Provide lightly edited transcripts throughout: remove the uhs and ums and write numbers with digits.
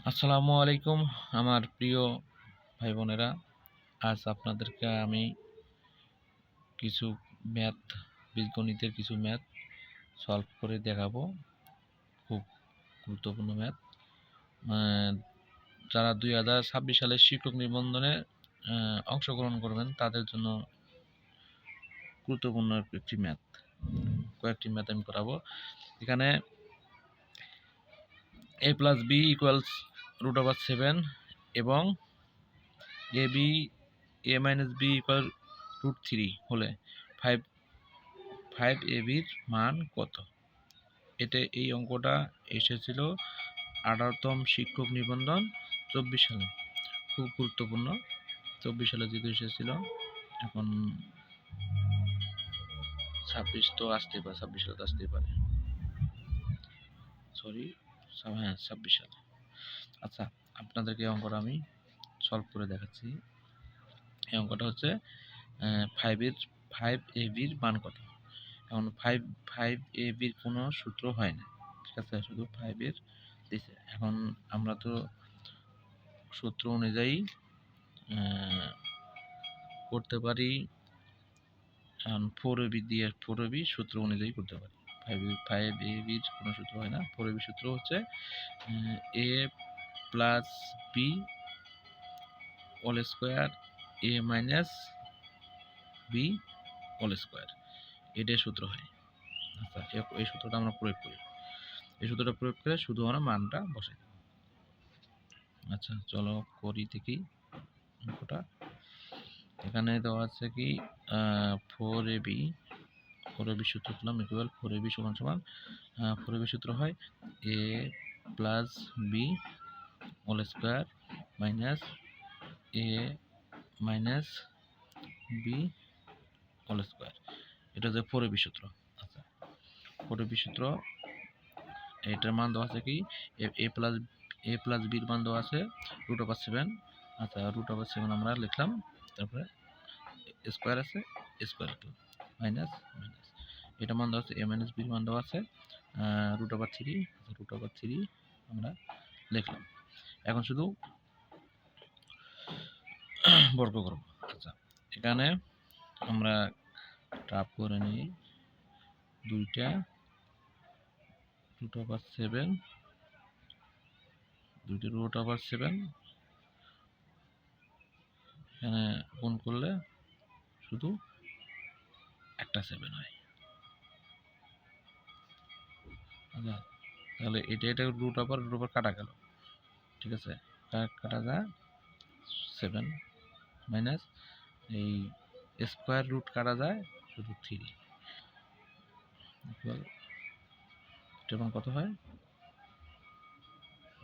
আসসালামু আলাইকুম আমার প্রিয় ভাই বোনেরা। আজ আপনাদেরকে আমি কিছু ম্যাথ বীজগণিতের কিছু ম্যাথ সলভ করে দেখাবো। খুব গুরুত্বপূর্ণ ম্যাথ। যারা 2026 সালের শিক্ষক নিবন্ধনে অংশগ্রহণ করবেন তাদের জন্য গুরুত্বপূর্ণ একটি ম্যাথ। কয়েকটি ম্যাথ আমি করাবো। এখানে a + b = √7 এবং a - b = √3 হলে 5ab এর মান কত? এই অঙ্কটা এসেছিল 18তম শিক্ষক নিবন্ধন 24 সালে। খুব গুরুত্বপূর্ণ। 24 সালে যেহেতু এসেছিল, এখন 26 তো আসতেই পারে, 26 সালে তো আসতেই পারে, সরি, হ্যাঁ 26 সালে। আচ্ছা, আপনাদেরকে এই অঙ্কটা আমি সলভ করে দেখাচ্ছি। এই অঙ্কটা হচ্ছে 5ab এর মান কত। এখন 5ab এর কোনো সূত্র হয় না, ঠিক আছে, শুধু 5 এর দিছে। এখন আমরা তো সূত্র অনুযায়ী করতে পারি। 4ab দিয়ে 4ab সূত্র অনুযায়ী করতে পারি। 5ab এর কোনো সূত্র হয় না। 4ab সূত্র হচ্ছে a + b whole square a - b whole square, এটাই সূত্র হয়। আচ্ছা, এই সূত্রটা আমরা প্রয়োগ করি। এই সূত্রটা প্রয়োগ করে শুধু আমরা মানটা বসাই। আচ্ছা, চলো করি দেখি অঙ্কটা। এখানে দেওয়া আছে কি 4ab সূত্র করলাম ইকুয়াল 4ab সমান সমান 4ab সূত্র হয় a + b whole square minus a - b whole square, এটা হচ্ছে 4ab সূত্র। আচ্ছা, 4ab সূত্র, এটার মান দেওয়া আছে কি a + b এর মান দেওয়া আছে √7। আচ্ছা, √7 আমরা লিখলাম, তারপরে স্কয়ার আছে, স্কয়ার লিখলাম, মাইনাস মাইনাস। এটা মান দেওয়া আছে a - b এর মান দেওয়া আছে √3 আমরা লিখলাম। এখন শুধু বর্গ করব। আচ্ছা, এখানে আমরা টাপ করে নিই দুইটা √7, এখানে গুণ করলে শুধু একটা 7 হয়। আচ্ছা, তাহলে এটা √√ কাটা গেল, ঠিক আছে, কাটা যায় 7 মাইনাস এই স্কয়ার রুট কাটা যায় শুধু 3 ইকুয়াল, এটা কত হয়,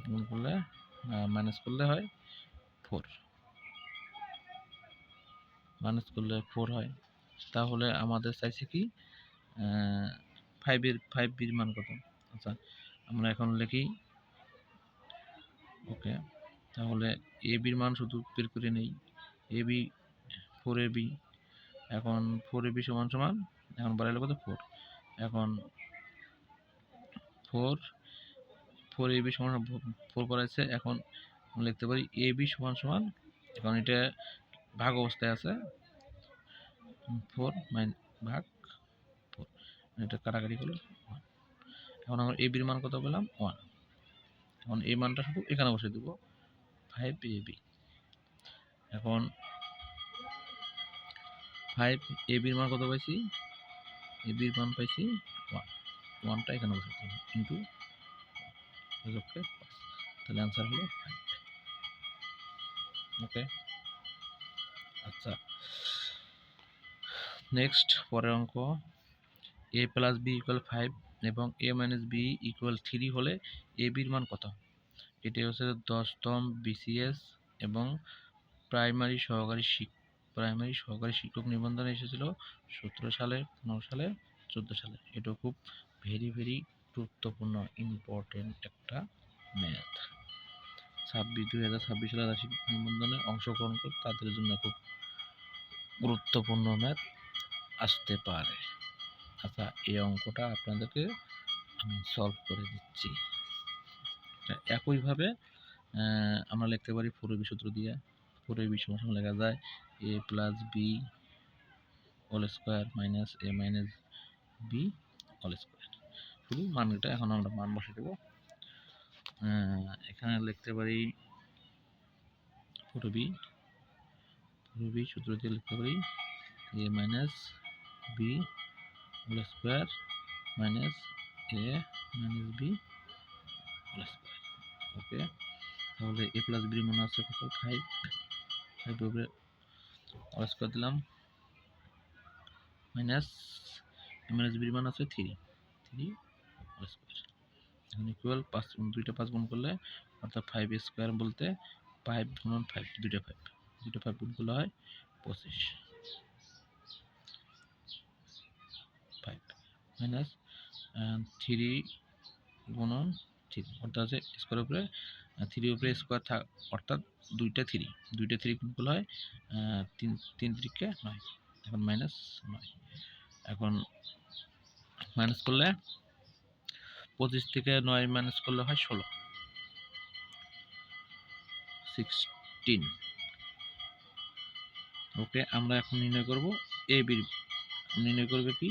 গুণ করলে মাইনাস করলে হয় 4, মাইনাস করলে 4 হয়। তাহলে আমাদের চাইছে কি 5b মান কত। আচ্ছা, আমরা এখন লিখি, ওকে, তাহলে ab মান শুধু বের করে নেই। ab 4ab, এখন 4ab সমান সমান, এখন বাড়াইলে কত 4, এখন 4ab সমান 4 বাড়াইছে, এখন লিখতে পারি ab সমান সমান, এখন এটা ভাগ অবস্থায় আছে 4 ভাগ 4, এটা কাটাকাটি করলে 1। এখন আমরা ab এর মান কত পেলাম 1। এখন এই মানটা শুধু এখানে বসে দেব 5ab। এখন 5ab এর মান কত পাইছি, ab এর মান পাইছি 1, 1টা এখানে বসে দেব কিন্তু ওকে, তাহলে आंसर হলো 5। ওকে, আচ্ছা, নেক্সট পরের অঙ্ক, a + b = 5 এবং a - b = 3 হলে ab এর মান কত। এটি হচ্ছে 10তম BCS এবং প্রাইমারি সহকারী শিক্ষক নিবন্ধনে এসেছিল 17 সালে, 15 সালে, 14 সালে। এটা খুব ভেরি গুরুত্বপূর্ণ ইম্পর্টেন্ট একটা ম্যাথ। 2026 সালে শিক্ষক নিবন্ধনে অংশগ্রহণ করে তাদের জন্য খুব গুরুত্বপূর্ণ ম্যাথ আসতে পারে। আচ্ছা, এই অঙ্কটা আপনাদেরকে আমি সলভ করে দিচ্ছি। একইভাবে আমরা লিখতে পারি 4ab সূত্র দিয়ে। 4ab সমান লেখা যায় a plus B whole square minus a minus B whole square. শুধু মানটা এখন আমরা মান বসে দেব। এখানে লিখতে পারি 4ab সূত্র দিয়ে লিখতে পারি a minus B whole square minus a minus B whole square. Okay, তাহলে a প্লাস বি মান আছে কত? 5 উপরে হোল স্কোয়ার দিলাম মাইনাস a মাইনাস বি মান আছে 3 হোল স্কোয়ার। এখন ইকুয়াল 5 দুইটা 5 গুণ করলে অর্থাৎ 5 স্কোয়ার বলতে 5 গুণন 5 দুইটা 5 গুণ করলে হয় 25 5 মাইনাস 3 গুণন 3 অর্থাৎ স্কোয়ার উপরে 3 উপরে স্কোয়ার অর্থাৎ দুইটা 3 গুণ করলে হয় 3 3কে 9। এখন মাইনাস 9, এখন মাইনাস করলে 25 থেকে 9 মাইনাস করলে হয় 16 ওকে, আমরা এখন নির্ণয় করব এ বির কি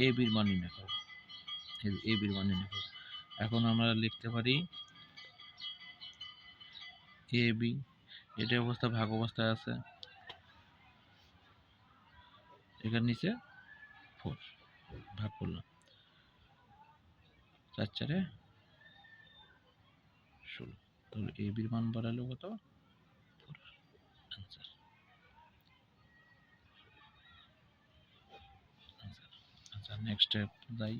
এ বির মান নির্ণয় করব। এ বির মান নির্ণয় করব। এখন আমরা লিখতে পারি এ বি, এটা অবস্থা ভাগ অবস্থায় আছে, এখানে নিচে 4 ভাগ করলাম 4 4 16। তাহলে এ বির মান বাড়ালো কত? 4 आंसर। আচ্ছা, নেক্সট যাই।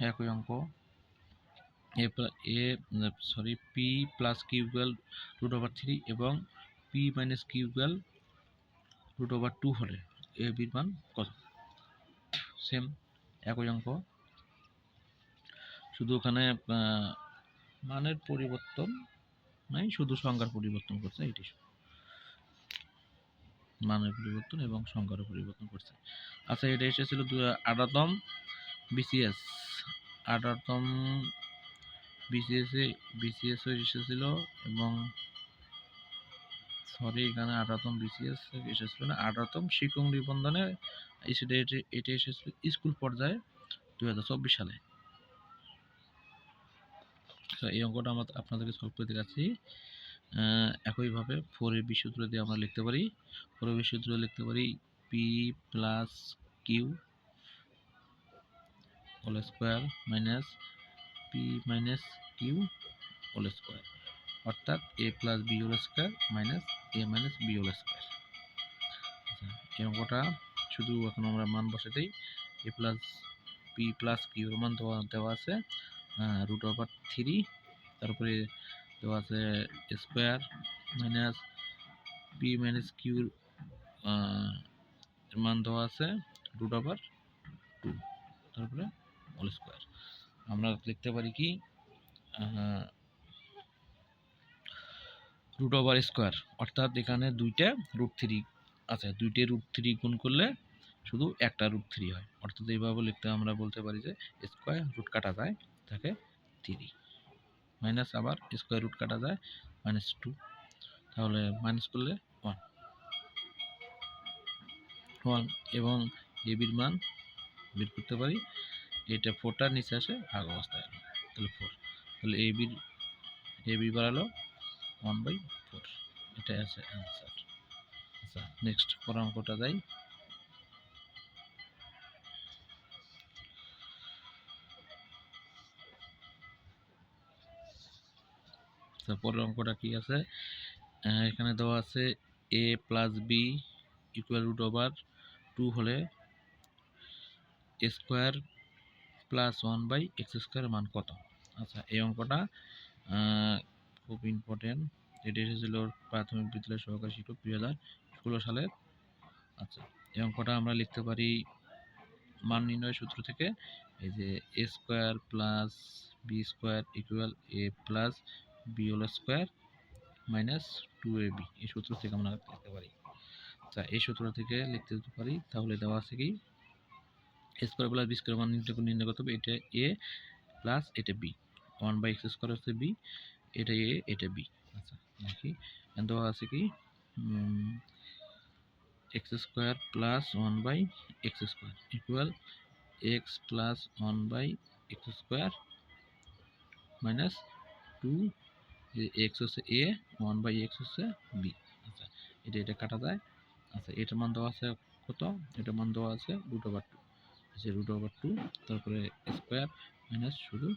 একই অঙ্ক পি প্লাস কিউ ইকুয়াল √3 এবং পি মাইনাস কিউ ইকুয়াল √2 হলে এ বির মান কত? সেম একই অঙ্ক, শুধু ওখানে মানের পরিবর্তন নাই, শুধু সংখ্যার পরিবর্তন করছে। এটি মানের পরিবর্তন এবং সংখ্যার পরিবর্তন করছে। আচ্ছা, এটা এসেছিল 18তম বিসিএস, 18তম বিসিএস এসেছিল, এবং সরি এখানে 18তম বিসিএস এসেছিল না, 18তম শিক্ষক নিবন্ধনে এটা এসেছিল স্কুল পর্যায়ে 2024 সালে। এই অঙ্কটা আমরা আপনাদেরকে সলভ করে দেখাচ্ছি। একইভাবে 4ab সূত্র দিয়ে আমরা লিখতে পারি, 4ab সূত্র লিখতে পারি P plus Q whole square minus P minus Q whole square, অর্থাৎ A plus B whole square minus A minus B whole square. এই অঙ্কটা শুধু এখন আমরা মান বসে দিই। এ প্লাস পি প্লাস কিউর মান দেওয়া আছে √3, তারপরে দেওয়া আছে স্কোয়ার মাইনাস পি মাইনাস কিউর মান দেওয়া আছে √2, তারপরে হোল স্কোয়ার। আমরা লিখতে পারি কি √স্কোয়ার, অর্থাৎ এখানে দুইটা √3 আছে, দুইটা √3 গুণ করলে শুধু একটা √3 হয়, অর্থাৎ এইভাবে লিখতে আমরা বলতে পারি যে স্কোয়ার রুট কাটা যায় থাকে 3 মাইনাস আবার স্কোয়ার রুট কাটা যায় -2, তাহলে মাইনাস করলে 1 এবং এ বির মান বের করতে পারি। এটা 4টার নিচে আসে ভাগ অবস্থায়, তাহলে 4, তাহলে এ বি বাড়ালো 1/4, এটাই আছে অ্যান্সার। আচ্ছা, নেক্সট পরের অঙ্কটা যাই। পরের অঙ্কটা কি আছে? এখানে দেওয়া আছে এ প্লাস বি ইকুয়াল √2 হলে স্কোয়ার প্লাস 1/x² মান কত? আচ্ছা, এই অঙ্কটা খুব ইম্পর্টেন্ট। এটি এসেছিল প্রাথমিক বিদ্যালয় সহকারী শিক্ষক 2016 সালের। আচ্ছা, এই অঙ্কটা আমরা লিখতে পারি মান নির্ণয় সূত্র থেকে, এই যে A square plus B square equal A plus B whole square minus 2ab, এই সূত্র থেকে আমরা লিখতে পারি। আচ্ছা, এই সূত্র থেকে লিখতে পারি, তাহলে দেওয়া আছে কি এ স্কোয়ার প্লাস বি স্কোয়ার মান নির্ণয় করতে হবে। এটা এ প্লাস এটা বি, 1/x² হচ্ছে বি, এটা এ এটা বি। আচ্ছা দেখি দেওয়া আছে কি X square plus one by X square equal X plus one by X square minus two, X হচ্ছে এ, ওয়ান বাই এক্স হচ্ছে বি। আচ্ছা এটা কাটা যায়। আচ্ছা এটার মান দেওয়া আছে কত, এটার মান দেওয়া আছে রুট ওভার টু, আচ্ছা রুট ওভার টু, তারপরে স্কোয়ার মাইনাস শুধু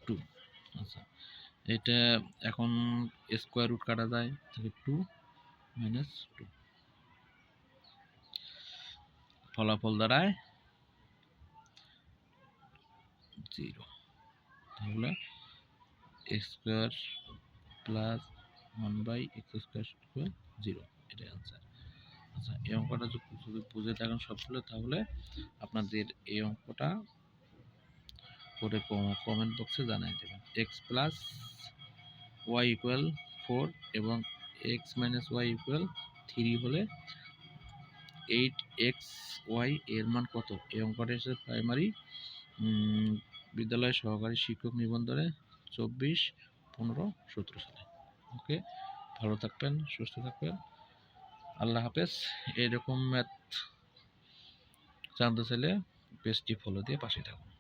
টু। আচ্ছা এটা এখন স্কোয়ার রুট কাটা যায়, তাহলে টু মাইনাস টু, ফলাফল দাঁড়ায় জিরো। তাহলে X square plus one by X square equal zero, এটাই আনসার। আচ্ছা এই অঙ্কটা যদি বুঝে থাকেন সবগুলো, তাহলে আপনাদের এই অঙ্কটা করে কমেন্ট বক্সে জানাই দেবেন। X plus Y equal four এবং X minus Y equal three হলে এইট এক্স ওয়াই এর মান কত? এই অঙ্কটা এসেছে প্রাইমারি বিদ্যালয় সহকারী শিক্ষক নিবন্ধনে 24/15/17 সালে। ওকে, ভালো থাকবেন, সুস্থ থাকবেন, আল্লাহ হাফেজ। এরকম ম্যাথ জানতে চাইলে পেজটি ফলো দিয়ে পাশে থাকুন।